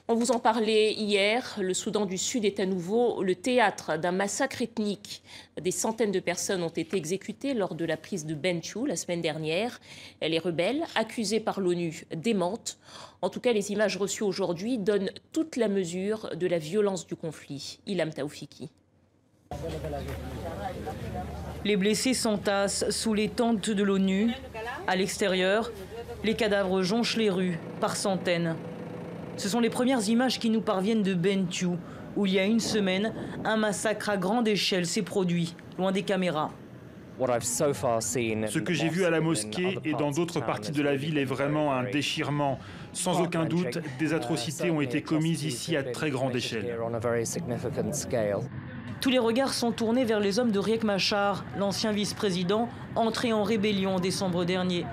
On vous en parlait hier, le Soudan du Sud est à nouveau le théâtre d'un massacre ethnique. Des centaines de personnes ont été exécutées lors de la prise de Bentiu la semaine dernière. Les rebelles, accusés par l'ONU, démentent. En tout cas, les images reçues aujourd'hui donnent toute la mesure de la violence du conflit. Ilham Taoufiki. Les blessés s'entassent sous les tentes de l'ONU. À l'extérieur, les cadavres jonchent les rues par centaines. Ce sont les premières images qui nous parviennent de Bentiu, où il y a une semaine, un massacre à grande échelle s'est produit, loin des caméras. Ce que j'ai vu à la mosquée et dans d'autres parties de la ville est vraiment un déchirement. Sans aucun doute, des atrocités ont été commises ici à très grande échelle. Tous les regards sont tournés vers les hommes de Riek Machar, l'ancien vice-président, entré en rébellion en décembre dernier.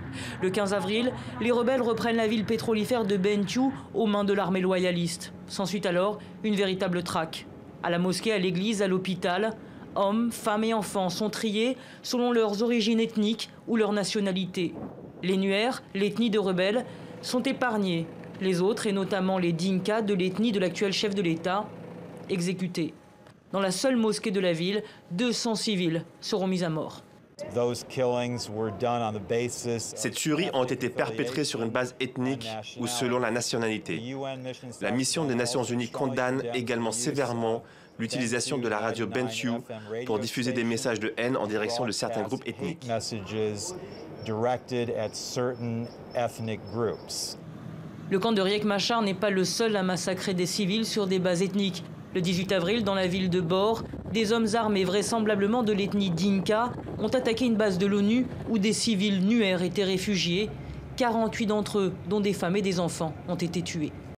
Le 15 avril, les rebelles reprennent la ville pétrolifère de Bentiu aux mains de l'armée loyaliste. S'ensuit alors une véritable traque. À la mosquée, à l'église, à l'hôpital, hommes, femmes et enfants sont triés selon leurs origines ethniques ou leur nationalité. Les Nuer, l'ethnie de rebelles, sont épargnés. Les autres, et notamment les Dinka de l'ethnie de l'actuel chef de l'État, exécutés. Dans la seule mosquée de la ville, 200 civils seront mis à mort. Ces tueries ont été perpétrées sur une base ethnique ou selon la nationalité. La mission des Nations Unies condamne également sévèrement l'utilisation de la radio Bentiu pour diffuser des messages de haine en direction de certains groupes ethniques. Le camp de Riek Machar n'est pas le seul à massacrer des civils sur des bases ethniques. Le 18 avril, dans la ville de Bor, des hommes armés vraisemblablement de l'ethnie Dinka ont attaqué une base de l'ONU où des civils Nuer étaient réfugiés. 48 d'entre eux, dont des femmes et des enfants, ont été tués.